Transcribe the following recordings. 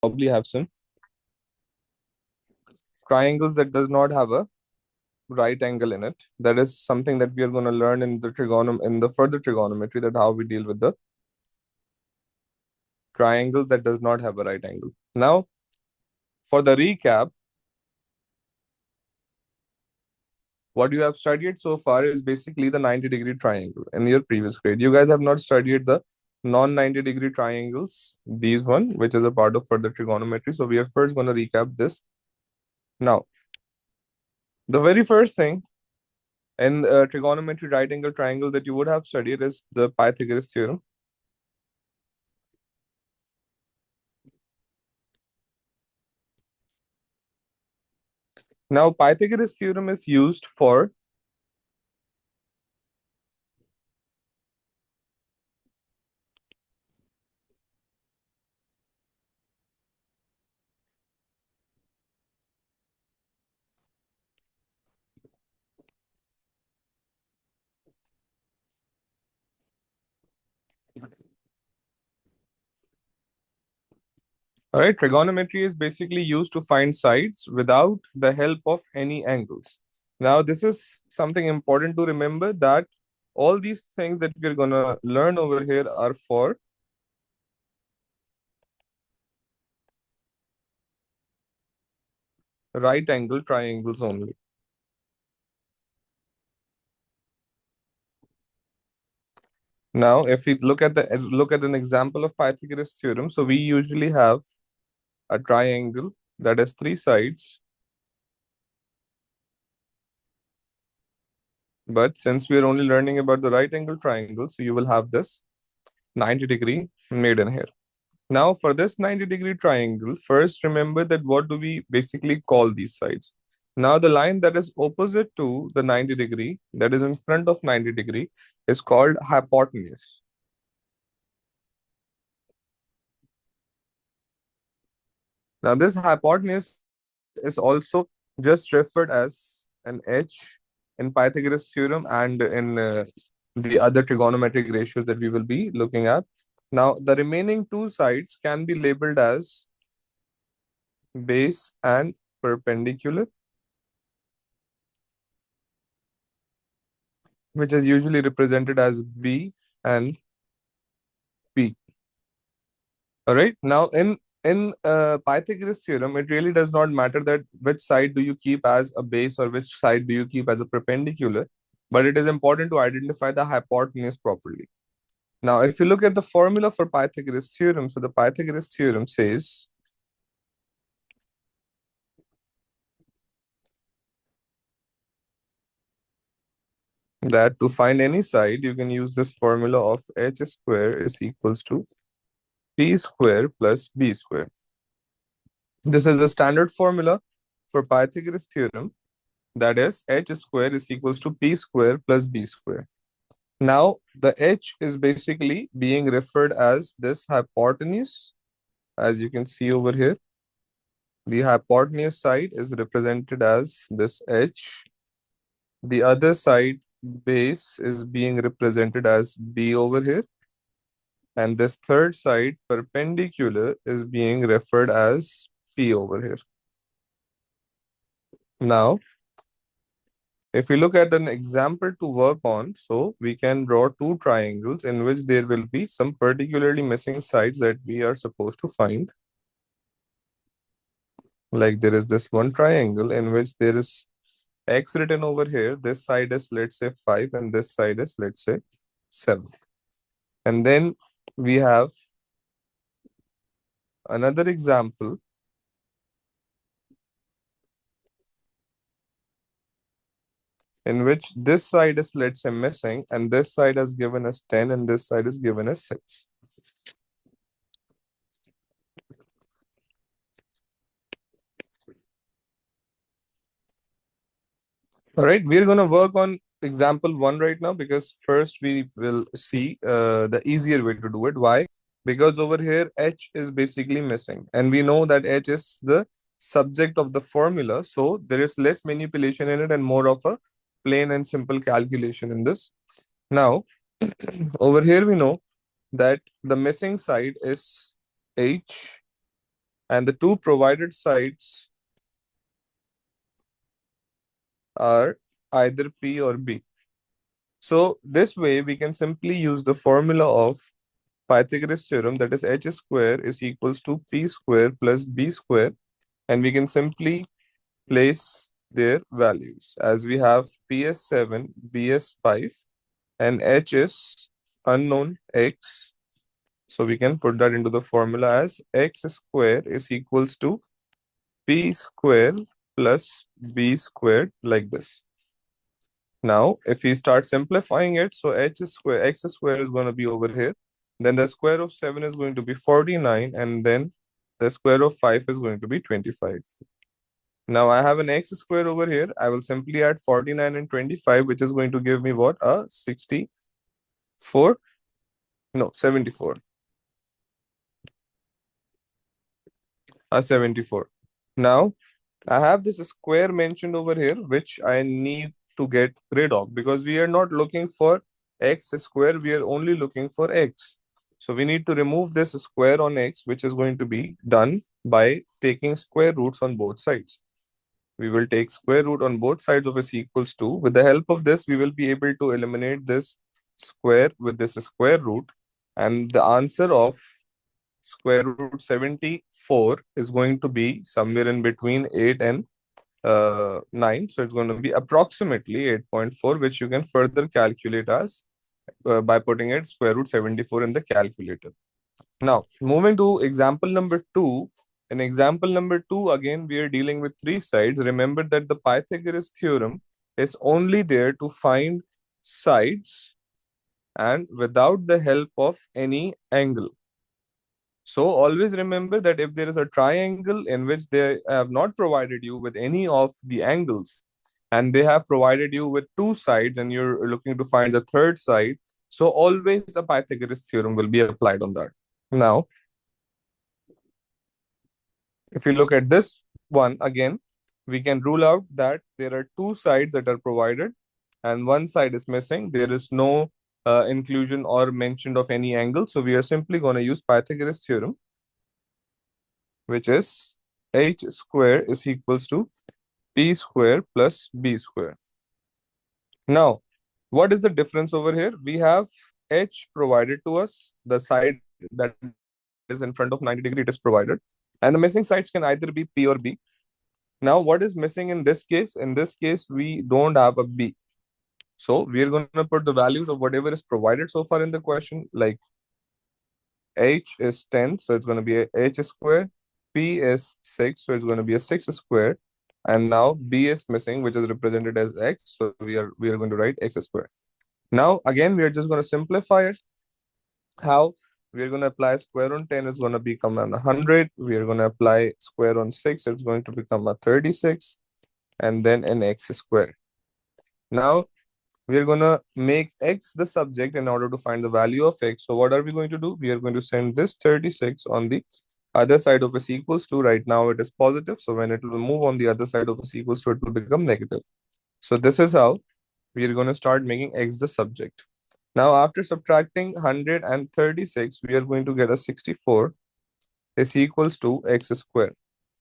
probably have some triangles that does not have a right angle in it. That is something that we are going to learn in the further trigonometry, that how we deal with the triangle that does not have a right angle. Now, for the recap, what you have studied so far is basically the 90-degree triangle in your previous grade. You guys have not studied the non-90-degree triangles, these one, which is a part of further trigonometry. So we are first going to recap this. Now, the very first thing in trigonometry right angle triangle that you would have studied is the Pythagoras theorem. Now, Pythagoras theorem is used for all right, trigonometry is basically used to find sides without the help of any angles. Now, this is something important to remember, that all these things that we're gonna learn over here are for right angle triangles only. Now, if we look at an example of Pythagoras theorem, so we usually have a triangle that has three sides. But since we are only learning about the right angle triangle, so you will have this 90-degree made in here. Now, for this 90-degree triangle, first remember that what do we basically call these sides? Now, the line that is opposite to the 90-degree, that is in front of 90-degree, is called hypotenuse. Now, this hypotenuse is also just referred as an h in Pythagoras theorem and in the other trigonometric ratios that we will be looking at. Now, the remaining two sides can be labeled as base and perpendicular, which is usually represented as B and P. All right. Now, in Pythagoras theorem, it really does not matter that which side do you keep as a base or which side do you keep as a perpendicular, but it is important to identify the hypotenuse properly. Now, if you look at the formula for Pythagoras theorem, so the Pythagoras theorem says that to find any side, you can use this formula of h square is equals to p square plus b square. This is a standard formula for Pythagoras theorem, that is h square is equals to p square plus b square. Now, the h is basically being referred as this hypotenuse, as you can see over here. The hypotenuse side is represented as this h. The other side, base, is being represented as b over here. And this third side, perpendicular, is being referred as p over here. Now, if we look at an example to work on, so we can draw two triangles in which there will be some particularly missing sides that we are supposed to find. Like there is this one triangle in which there is x written over here. This side is, let's say, 5 and this side is, let's say, 7. And then we have another example in which this side is, let's say, missing and this side is given as 10 and this side is given as 6. All right, we're going to work on example 1 right now, because first we will see the easier way to do it. Why? Because over here h is basically missing and we know that h is the subject of the formula, so there is less manipulation in it and more of a plain and simple calculation in this. Now, over here we know that the missing side is h and the two provided sides are either P or B. So this way we can simply use the formula of Pythagoras theorem, that is h square is equals to P square plus B square, and we can simply place their values as we have PS7, BS5, and H is unknown X. So we can put that into the formula as x square is equals to P square plus B squared, like this. Now, if we start simplifying it, so x square is going to be over here. Then the square of 7 is going to be 49, and then the square of 5 is going to be 25. Now I have an x square over here. I will simply add 49 and 25, which is going to give me what? A 64? No, 74. A 74. Now I have this square mentioned over here, which I need to get rid of because we are not looking for x square, we are only looking for x. So we need to remove this square on x, which is going to be done by taking square roots on both sides. We will take square root on both sides of s equals 2. With the help of this, we will be able to eliminate this square with this square root. And the answer of square root 74 is going to be somewhere in between 8 and 9. So it's going to be approximately 8.4, which you can further calculate as by putting it square root 74 in the calculator. Now, moving to example number 2. In example number 2, again, we are dealing with three sides. Remember that the Pythagoras theorem is only there to find sides and without the help of any angle. So always remember that if there is a triangle in which they have not provided you with any of the angles and they have provided you with two sides and you're looking to find the third side, so always a Pythagoras theorem will be applied on that. Now, if you look at this one again, we can rule out that there are two sides that are provided and one side is missing. There is no inclusion or mention of any angle. So we are simply going to use Pythagoras theorem, which is h square is equals to P square plus B square. Now, what is the difference over here? We have h provided to us, the side that is in front of 90 degree, it is provided. And the missing sides can either be P or B. Now, what is missing in this case? In this case, we don't have a B. So we are going to put the values of whatever is provided so far in the question, like h is 10, so it's going to be a h square. P is 6, so it's going to be a 6 square. And now B is missing, which is represented as x, so we are going to write x square. Now, again, we are just going to simplify it. How? We are going to apply square on 10, it's going to become a 100. We are going to apply square on 6, it's going to become a 36, and then an x square. Now, we are going to make x the subject in order to find the value of x. So what are we going to do? We are going to send this 36 on the other side of s equals to. Right now it is positive, so when it will move on the other side of s equals to, it will become negative. So this is how we are going to start making x the subject. Now, after subtracting 136, we are going to get a 64 is equals to x square.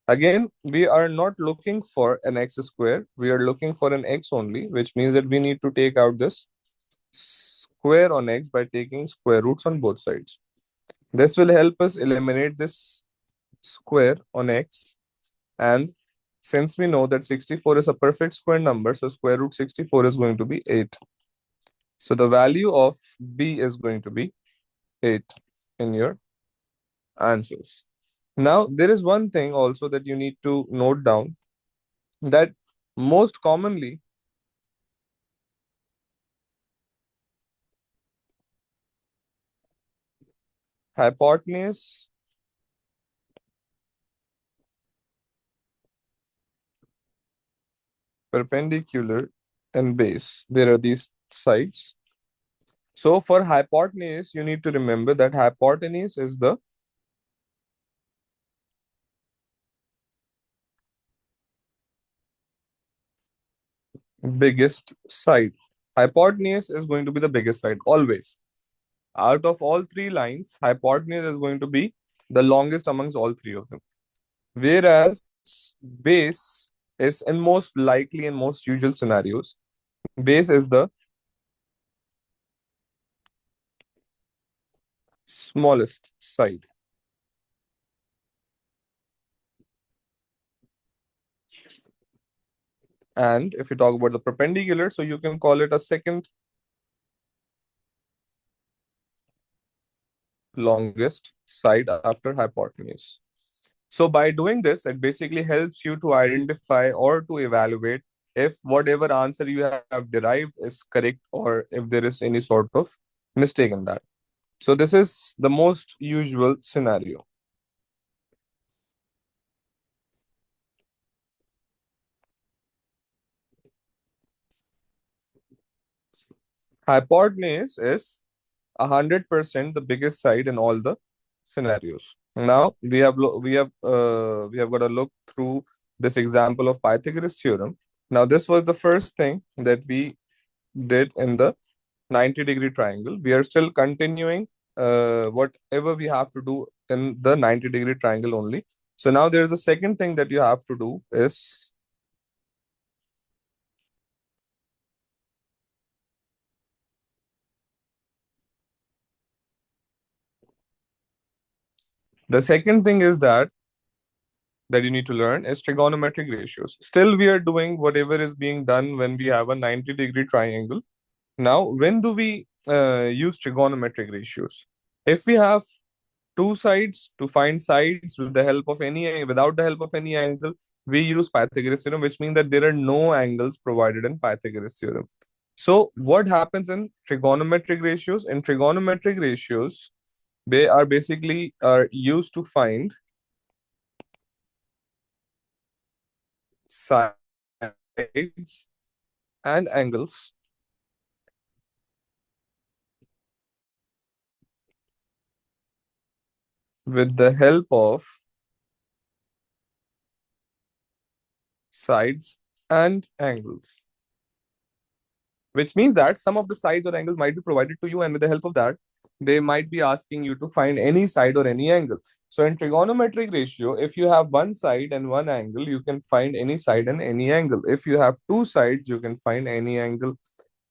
Again, we are not looking for an x square. We are looking for an x only, which means that we need to take out this square on x by taking square roots on both sides. This will help us eliminate this square on x. And since we know that 64 is a perfect square number, so square root 64 is going to be 8. So the value of B is going to be 8 in your answers. Now, there is one thing also that you need to note down, that most commonly hypotenuse, perpendicular, and base, there are these sides. So for hypotenuse, you need to remember that hypotenuse is the biggest side. Hypotenuse is going to be the biggest side always. Out of all three lines, hypotenuse is going to be the longest amongst all three of them. Whereas base is in most likely and most usual scenarios, base is the smallest side. And if you talk about the perpendicular, so you can call it a second longest side after hypotenuse. So by doing this, it basically helps you to identify or to evaluate if whatever answer you have derived is correct or if there is any sort of mistake in that. So this is the most usual scenario. Hypotenuse is 100% the biggest side in all the scenarios. Now we have got to look through this example of Pythagoras theorem. Now this was the first thing that we did in the 90-degree triangle. We are still continuing whatever we have to do in the 90-degree triangle only. So now there's a second thing that you have to do is the second thing is that you need to learn is trigonometric ratios. Still, we are doing whatever is being done when we have a 90-degree triangle. Now, when do we use trigonometric ratios? If we have two sides, to find sides with the help of any without the help of any angle, we use Pythagoras theorem, which means that there are no angles provided in Pythagoras theorem. So, what happens in trigonometric ratios? In trigonometric ratios, they are basically are used to find sides and angles with the help of sides and angles, which means that some of the sides or angles might be provided to you, and with the help of that, they might be asking you to find any side or any angle. So, in trigonometric ratio, if you have one side and one angle, you can find any side and any angle. If you have two sides, you can find any angle.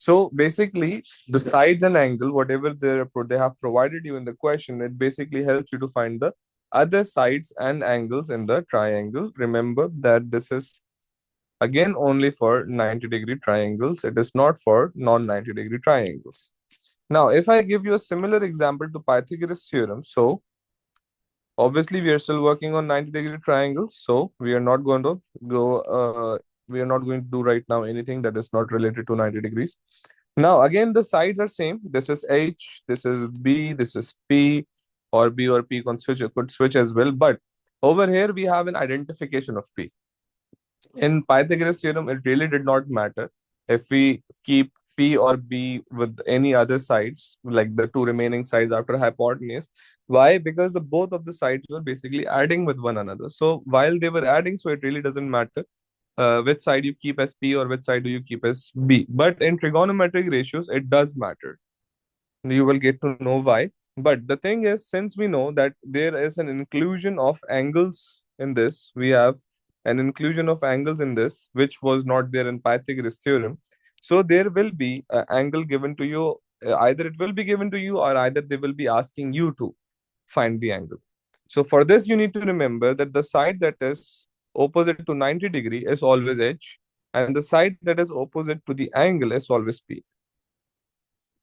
So basically, the sides and angle, whatever they have provided you in the question, it basically helps you to find the other sides and angles in the triangle. Remember that this is again only for 90-degree triangles. It is not for non-90-degree triangles. Now, if I give you a similar example to Pythagoras theorem, so obviously we are still working on 90-degree triangles, so we are not going to go. We are not going to do right now anything that is not related to 90 degrees. Now, again, the sides are same. This is H, this is B, this is P, or B or P could switch as well. But over here, we have an identification of P. In Pythagoras theorem, it really did not matter if we keep P or B with any other sides, like the two remaining sides after hypotenuse. Why? Because the both of the sides were basically adding with one another. So while they were adding, so it really doesn't matter which side you keep as P or which side do you keep as B. But in trigonometric ratios, it does matter. You will get to know why. But the thing is, since we know that there is an inclusion of angles in this, we have an inclusion of angles in this, which was not there in Pythagoras theorem. So there will be an angle given to you. Either it will be given to you, or either they will be asking you to find the angle. So for this, you need to remember that the side that is opposite to 90-degree is always H, and the side that is opposite to the angle is always P.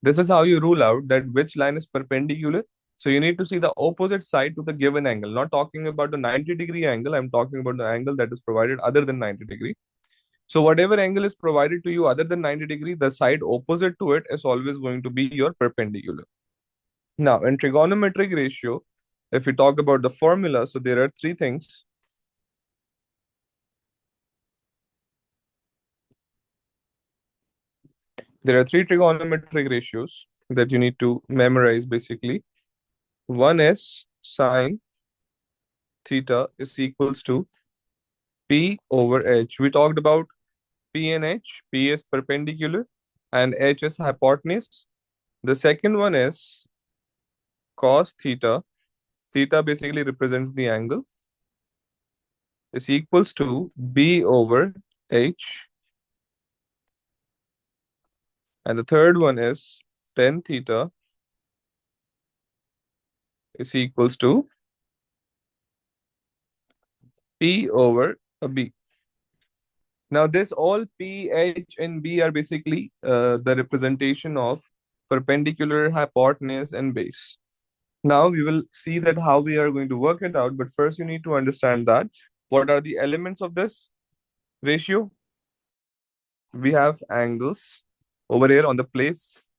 This is how you rule out that which line is perpendicular. So you need to see the opposite side to the given angle. Not talking about the 90-degree angle, I'm talking about the angle that is provided other than 90-degree. So whatever angle is provided to you other than 90-degree, the side opposite to it is always going to be your perpendicular. Now, in trigonometric ratio, if we talk about the formula, so there are three things. There are three trigonometric ratios that you need to memorize basically. One is sine theta is equals to P over H. We talked about P and H. P is perpendicular and H is hypotenuse. The second one is cos theta. Theta basically represents the angle. is equals to b over h. And the third one is tan theta is equals to p over a b. Now, this all P, H, and B are basically the representation of perpendicular, hypotenuse, and base. Now, we will see that how we are going to work it out. But first, you need to understand that what are the elements of this ratio? We have angles over here on the place.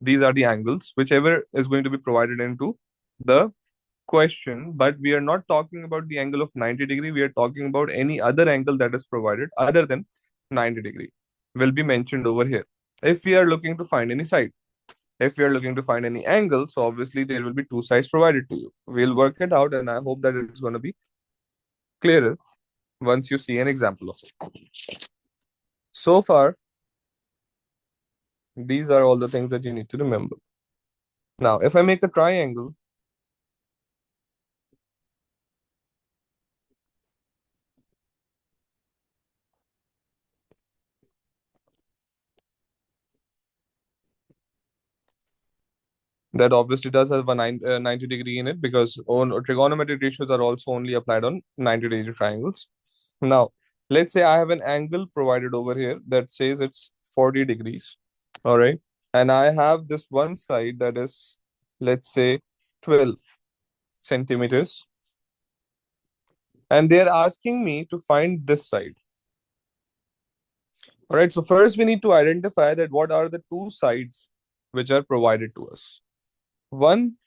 These are the angles, whichever is going to be provided into the question, but we are not talking about the angle of 90 degree. We are talking about any other angle that is provided other than 90 degree will be mentioned over here. If we are looking to find any side, if we are looking to find any angle, so obviously there will be two sides provided to you. We'll work it out, and I hope that it's going to be clearer once you see an example of it. So far, these are all the things that you need to remember. Now, if I make a triangle, that obviously does have a 90 degree in it, because on trigonometric ratios are also only applied on 90-degree triangles. Now, let's say I have an angle provided over here that says it's 40 degrees. All right. And I have this one side that is, let's say, 12 centimeters. And they're asking me to find this side. All right. So first we need to identify that what are the two sides which are provided to us. One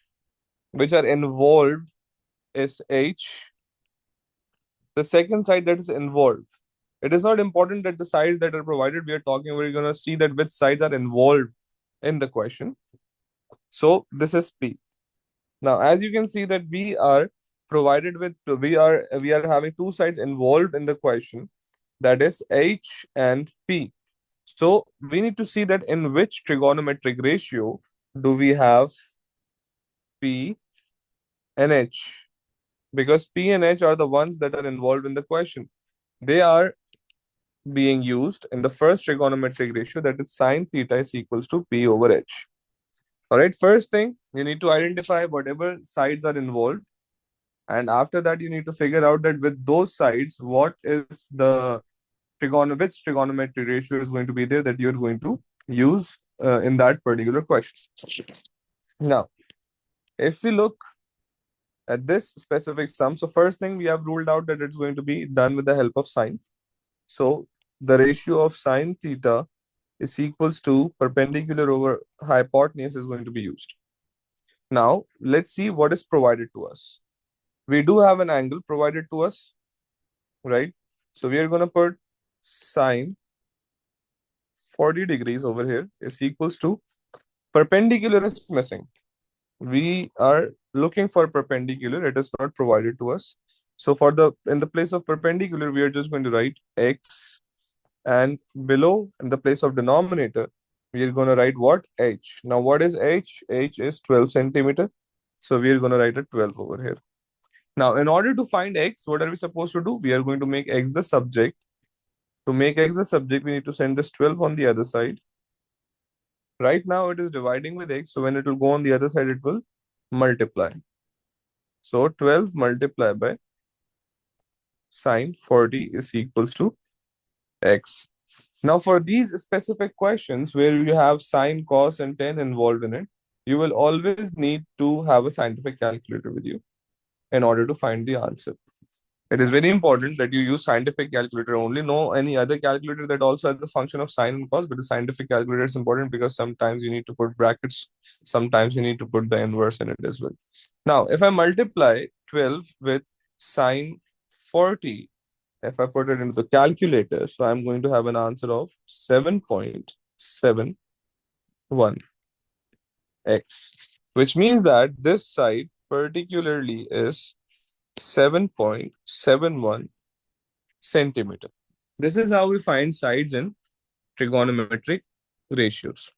which are involved is H. The second side that is involved. It is not important that the sides that are provided, we are talking, we're going to see that which sides are involved in the question. So this is P. Now, as you can see that we are provided with, we are having two sides involved in the question, that is H and P. So we need to see that in which trigonometric ratio do we have P and H, because P and H are the ones that are involved in the question. They are being used in the first trigonometric ratio, that is sine theta is equals to P over H. All right, first thing, you need to identify whatever sides are involved. And after that, you need to figure out that with those sides, what is the which trigonometric ratio is going to be there that you're going to use in that particular question. Now, if we look at this specific sum, so first thing we have ruled out that it's going to be done with the help of sine. So the ratio of sine theta is equals to perpendicular over hypotenuse is going to be used. Now, let's see what is provided to us. We do have an angle provided to us, right? So we are going to put sine 40 degrees over here is equals to perpendicular is missing. We are looking for perpendicular. It is not provided to us. So for the in the place of perpendicular, we are just going to write x, and below in the place of denominator, we are going to write what? H. Now, what is H? H is 12 centimeter. So we are going to write a 12 over here. Now, in order to find x, what are we supposed to do? We are going to make x the subject. To make x the subject, we need to send this 12 on the other side. Right now, it is dividing with x. So when it will go on the other side, it will multiply. So 12 multiplied by sine 40 is equals to x. Now, for these specific questions where you have sine, cos, and tan involved in it, you will always need to have a scientific calculator with you in order to find the answer. It is very important that you use scientific calculator only. No any other calculator that also has the function of sine and cos, but the scientific calculator is important because sometimes you need to put brackets, sometimes you need to put the inverse in it as well. Now, if I multiply 12 with sine 40, if I put it into the calculator, so I'm going to have an answer of 7.71x, which means that this side particularly is 7.71 centimeter. This is how we find sides in trigonometric ratios.